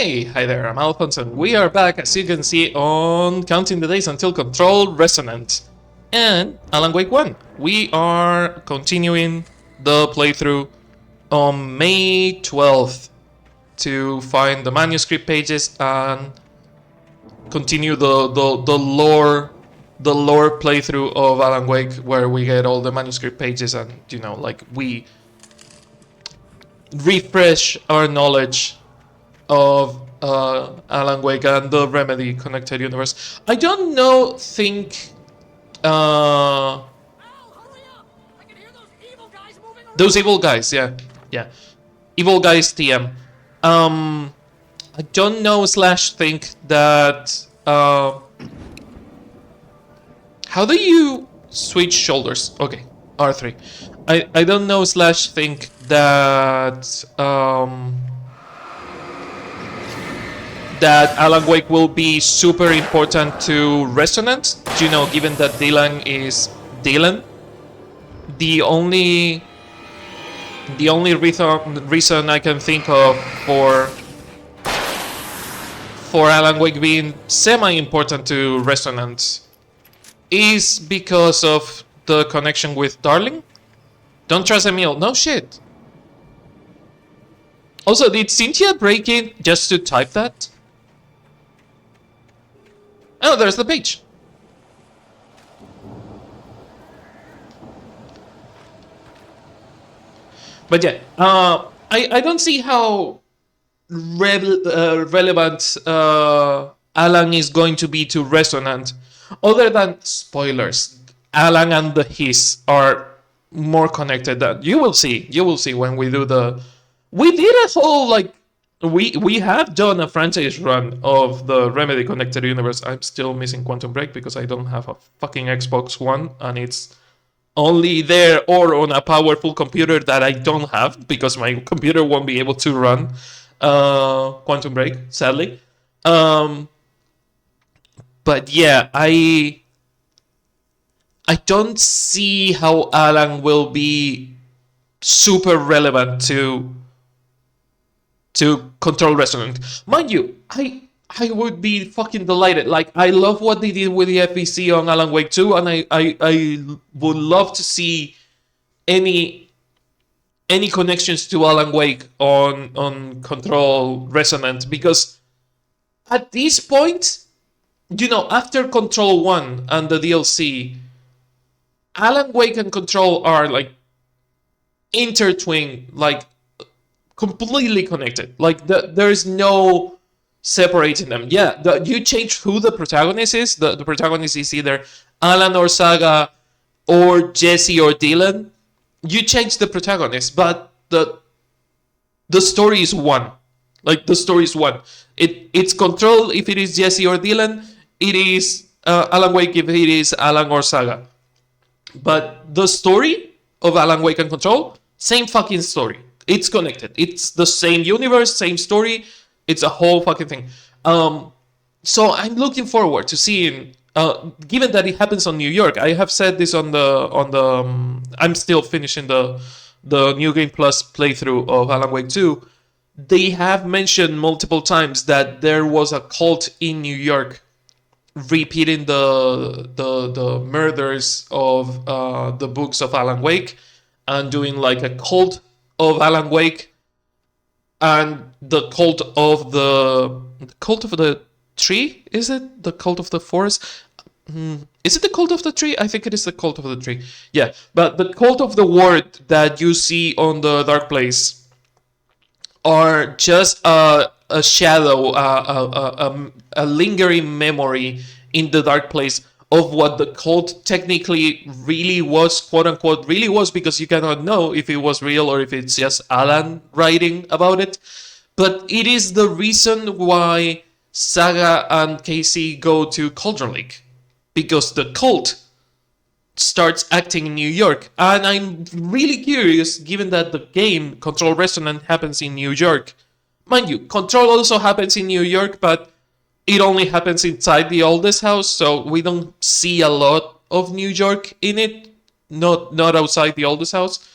Hey, hi there, I'm Alphonse, and we are back, as you can see, on Counting the Days Until Control Resonant and Alan Wake 1. We are continuing the playthrough on May 12th to find the manuscript pages and continue the lore playthrough of Alan Wake, where we get all the manuscript pages and, you know, like, we refresh our knowledge of Alan Wake and the Remedy connected universe. I don't know, think those evil guys, yeah. Evil guys TM. I don't know slash think that how do you switch shoulders? Okay, R3. I don't know slash think that that Alan Wake will be super important to Resonant, you know, given that Dylan is Dylan. The only reason I can think of for Alan Wake being semi-important to Resonant is because of the connection with Darling. Don't trust Emil. No shit. Also, did Cynthia break in just to type that? Oh, there's the page. But yeah, I don't see how relevant Alan is going to be to Resonant, other than spoilers. Alan and the Hiss are more connected. That you will see when we do the. We did a whole like. We have done a franchise run of the Remedy connected universe. I'm still missing Quantum Break because I don't have a fucking Xbox One, and it's only there or on a powerful computer that I don't have because my computer won't be able to run Quantum Break, sadly. But yeah, I don't see how Alan will be super relevant to Control Resonant. Mind you, I would be fucking delighted. Like, I love what they did with the FVC on Alan Wake 2, and I would love to see any connections to Alan Wake on Control Resonant, because at this point, you know, after Control 1 and the DLC, Alan Wake and Control are like intertwined, like completely connected. Like there is no separating them. Yeah, you change who the protagonist is. The protagonist is either Alan or Saga or Jesse or Dylan. You change the protagonist, but the story is one. Like, the story is one. It's Control if it is Jesse or Dylan. It is Alan Wake if it is Alan or Saga. But the story of Alan Wake and Control, same fucking story. It's connected. It's the same universe, same story. It's a whole fucking thing. So I'm looking forward to seeing. Given that it happens on New York, I have said this on the. I'm still finishing the New Game Plus playthrough of Alan Wake 2. They have mentioned multiple times that there was a cult in New York repeating the murders of the books of Alan Wake and doing like a cult of Alan Wake and the cult of the tree. Is it the cult of the forest? Is it the cult of the tree? I think it is the cult of the tree. Yeah, but the cult of the word that you see on the Dark Place are just a shadow, a lingering memory in the Dark Place of what the cult technically really was, quote unquote, really was, because you cannot know if it was real or if it's just Alan writing about it. But it is the reason why Saga and Casey go to Cauldron Lake, because the cult starts acting in New York. And I'm really curious, given that the game Control Resonant happens in New York. Mind you, Control also happens in New York, but it only happens inside the oldest house, so we don't see a lot of New York in it. Not outside the oldest house.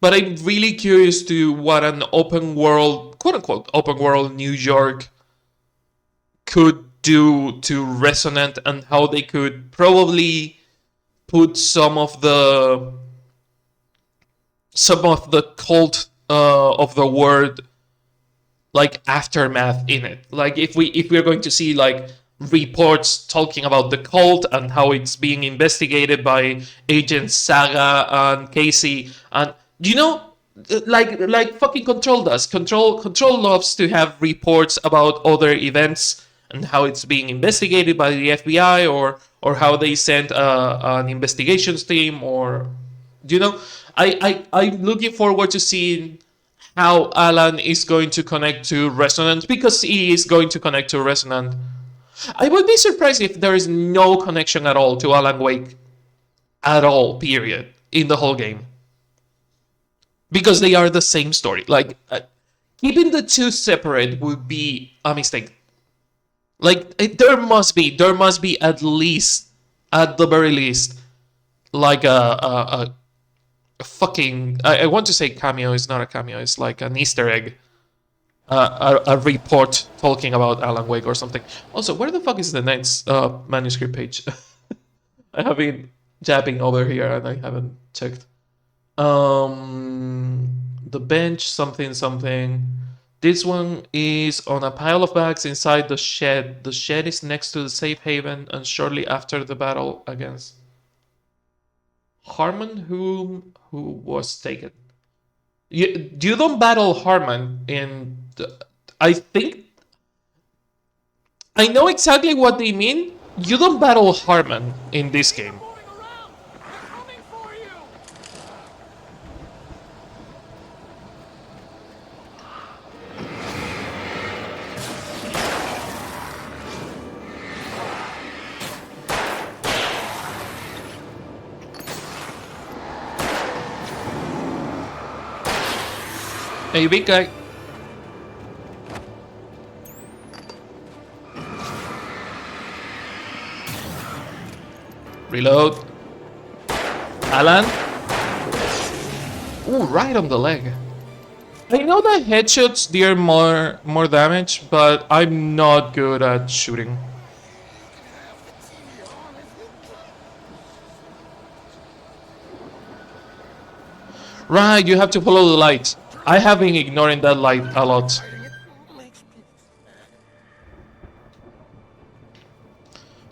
But I'm really curious to what an open world, quote unquote, open world New York could do to Resonant, and how they could probably put some of the cult of the word like aftermath in it. Like if we're going to see like reports talking about the cult and how it's being investigated by Agent Saga and Casey, and you know, like fucking Control does. Control loves to have reports about other events and how it's being investigated by the FBI, or how they sent an investigations team, or you know, I'm looking forward to seeing how Alan is going to connect to Resonant, because he is going to connect to Resonant. I would be surprised if there is no connection at all to Alan Wake at all, period, in the whole game. Because they are the same story. Like, keeping the two separate would be a mistake. Like, there must be at least, at the very least, like a fucking, I want to say cameo. It's not a cameo. It's like an Easter egg. A report talking about Alan Wake or something. Also, where the fuck is the next manuscript page? I have been jabbing over here and I haven't checked. The bench, something, something. This one is on a pile of bags inside the shed. The shed is next to the safe haven, and shortly after the battle against Harmon, who was taken. You don't battle Harmon in I think I know exactly what they mean. You don't battle Harmon in this game. Hey, big guy. Reload. Alan. Ooh, right on the leg. I know that headshots deal more damage, but I'm not good at shooting. Right, you have to follow the light. I have been ignoring that light a lot.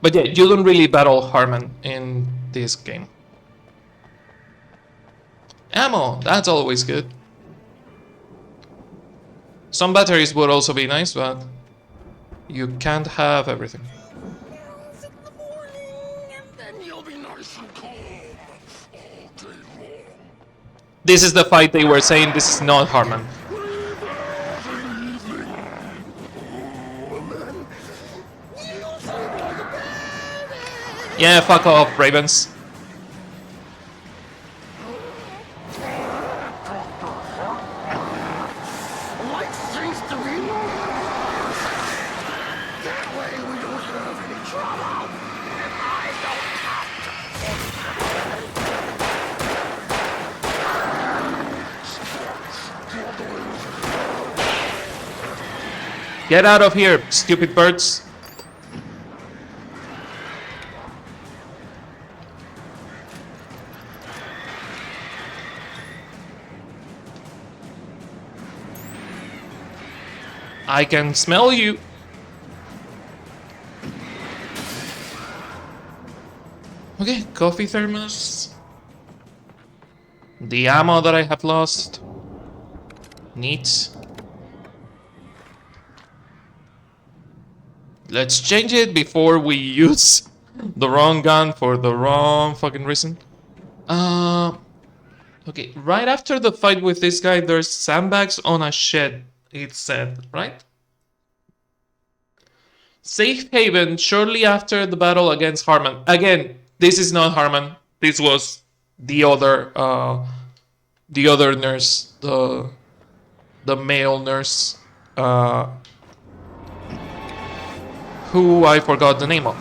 But yeah, you don't really battle Harmon in this game. Ammo, that's always good. Some batteries would also be nice, but you can't have everything. This is the fight they were saying. This is not Harmon. Yeah, fuck off, Ravens. Get out of here, stupid birds. I can smell you. Okay, coffee thermos. The ammo that I have lost. Neat. Let's change it before we use the wrong gun for the wrong fucking reason. Okay, right after the fight with this guy, there's sandbags on a shed, it said, right? Safe haven shortly after the battle against Harmon. Again, this is not Harmon. This was the other nurse, the male nurse, who I forgot the name of.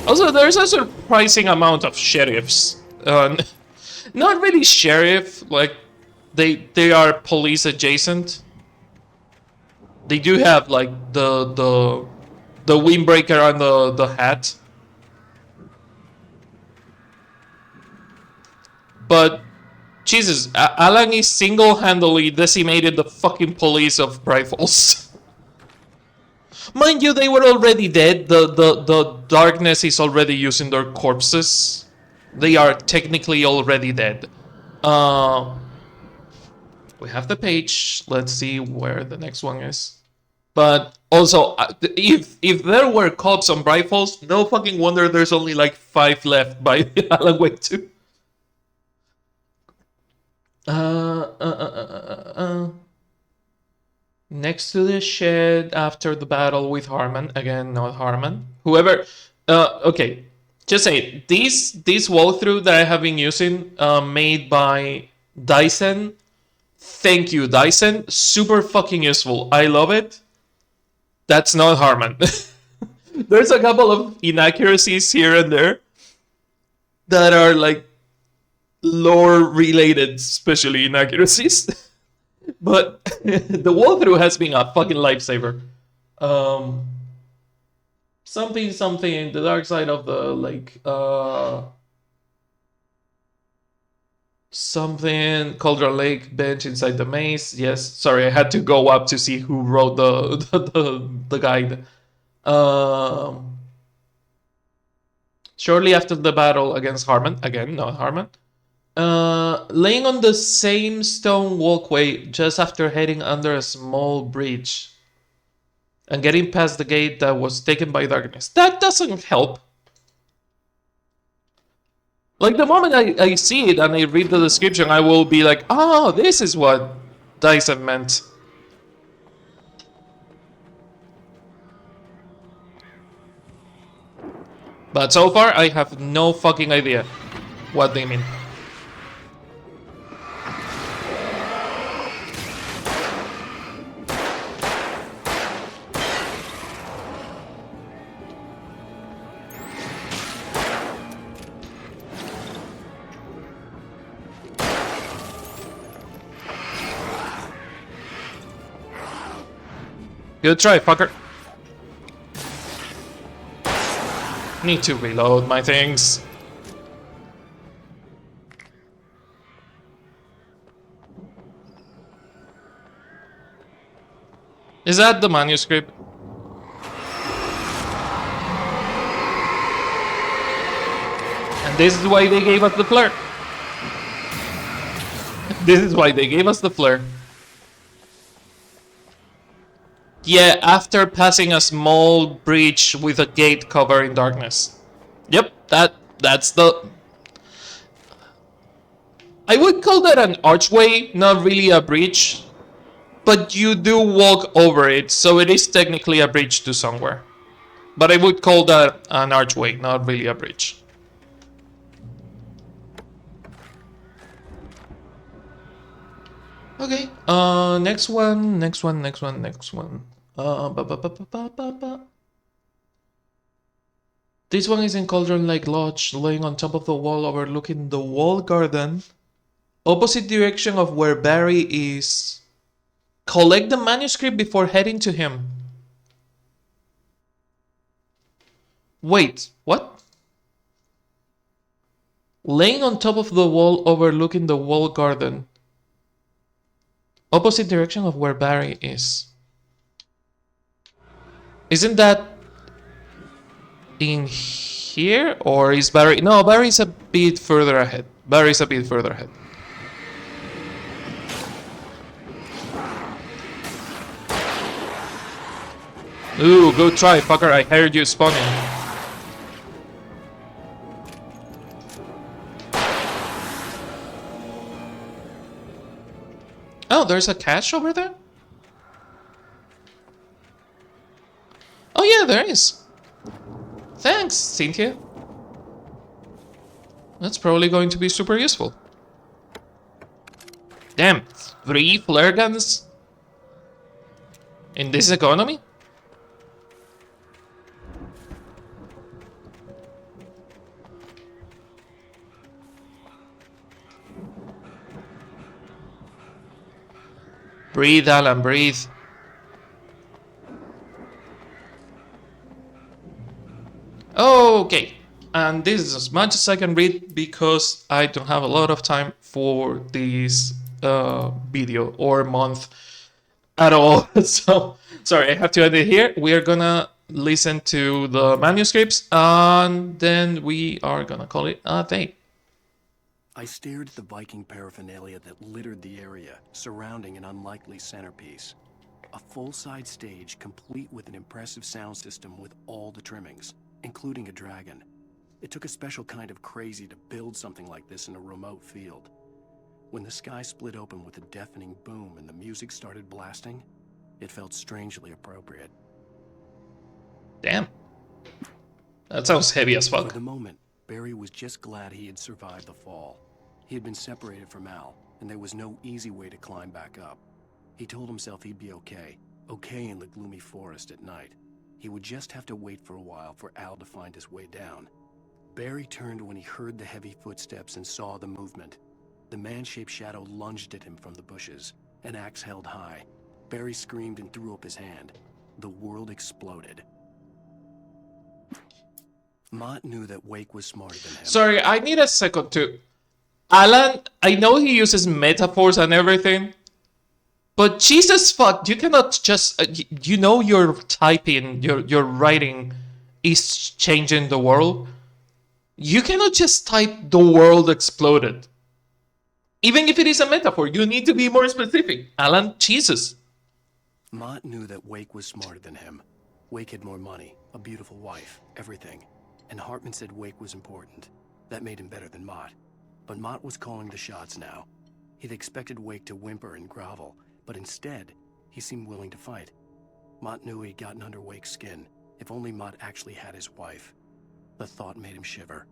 Also, there's a surprising amount of sheriffs. Not really sheriff, like they are police adjacent. They do have like the windbreaker on the hat. But Jesus, Alan is single-handedly decimated the fucking police of rifles. Mind you, they were already dead. The darkness is already using their corpses. They are technically already dead. We have the page. Let's see where the next one is. But also, if there were cops on rifles, no fucking wonder there's only like 5 left by Alan Wake 2. Next to the shed after the battle with Harman. Again, not Harman. Whoever... okay. Just say, this walkthrough that I have been using, made by Dyson. Thank you, Dyson. Super fucking useful. I love it. That's not Harman. There's a couple of inaccuracies here and there that are like lore related, especially inaccuracies. But the walkthrough has been a fucking lifesaver. Something, the dark side of the lake. Something, Cauldron Lake bench inside the maze. Yes, sorry, I had to go up to see who wrote the guide. Shortly after the battle against Harman, again, not Harman. Laying on the same stone walkway just after heading under a small bridge and getting past the gate that was taken by darkness. That doesn't help. Like, the moment I see it and I read the description, I will be like, oh, this is what Dyson meant. But so far, I have no fucking idea what they mean. Good try, fucker. Need to reload my things. Is that the manuscript? And this is why they gave us the flare. This is why they gave us the flare. Yeah, after passing a small breach with a gate covered in darkness. Yep, that's the... I would call that an archway, not really a breach. But you do walk over it, so it is technically a bridge to somewhere. But I would call that an archway, not really a bridge. Okay, next one. This one is in Cauldron Lake Lodge, laying on top of the wall overlooking the walled garden. Opposite direction of where Barry is. Collect the manuscript before heading to him. Wait, what? Laying on top of the wall overlooking the walled garden. Opposite direction of where Barry is. Isn't that in here? Or is Barry... No, Barry's a bit further ahead. Ooh, good try, fucker. I heard you spawning. Oh, there's a cache over there? Oh yeah, there is. Thanks, Cynthia. That's probably going to be super useful. Damn, 3 flare guns? In this economy? Breathe, Alan, breathe. Okay, and this is as much as I can read because I don't have a lot of time for this video or month at all. So, sorry, I have to end it here. We are gonna listen to the manuscripts and then we are gonna call it a day. I stared at the Viking paraphernalia that littered the area, surrounding an unlikely centerpiece. A full-size stage complete with an impressive sound system with all the trimmings, including a dragon. It took a special kind of crazy to build something like this in a remote field. When the sky split open with a deafening boom and the music started blasting, it felt strangely appropriate. Damn. That sounds heavy as fuck. For the moment, Barry was just glad he had survived the fall. He had been separated from Al, and there was no easy way to climb back up. He told himself he'd be okay in the gloomy forest at night. He would just have to wait for a while for Al to find his way down. Barry turned when he heard the heavy footsteps and saw the movement. The man-shaped shadow lunged at him from the bushes, an axe held high. Barry screamed and threw up his hand. The world exploded. Mott knew that Wake was smarter than him. Sorry, I need a second to... Alan, I know he uses metaphors and everything, but Jesus fuck, you cannot just... you know your typing, your writing is changing the world. You cannot just type the world exploded. Even if it is a metaphor, you need to be more specific. Alan, Jesus. Mott knew that Wake was smarter than him. Wake had more money, a beautiful wife, everything. And Hartman said Wake was important. That made him better than Mott. But Mott was calling the shots now. He'd expected Wake to whimper and grovel, but instead, he seemed willing to fight. Mott knew he'd gotten under Wake's skin. If only Mott actually had his wife. The thought made him shiver.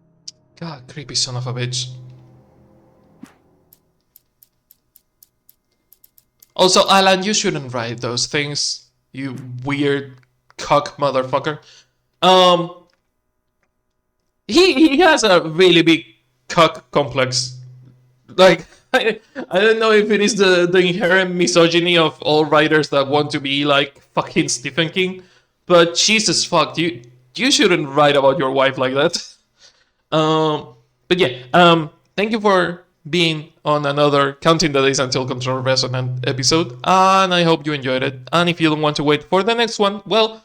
God, creepy son of a bitch. Also, Alan, you shouldn't write those things. You weird cock motherfucker. He has a really big cock complex. Like, I don't know if it is the inherent misogyny of all writers that want to be like fucking Stephen King, but Jesus fuck, you shouldn't write about your wife like that. But yeah, thank you for being on another Counting the Days Until Control Resonant episode, and I hope you enjoyed it. And if you don't want to wait for the next one, well,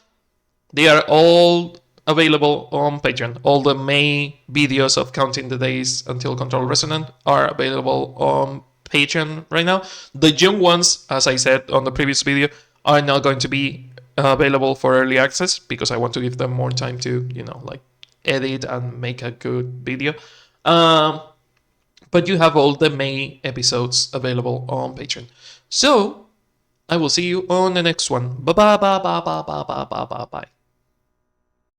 they are all available on Patreon. All the May videos of Counting the Days Until Control Resonant are available on Patreon right now. The June ones, as I said on the previous video, are not going to be available for early access because I want to give them more time to, you know, like edit and make a good video. But you have all the May episodes available on Patreon. So I will see you on the next one. Bye bye bye bye bye bye bye bye bye bye.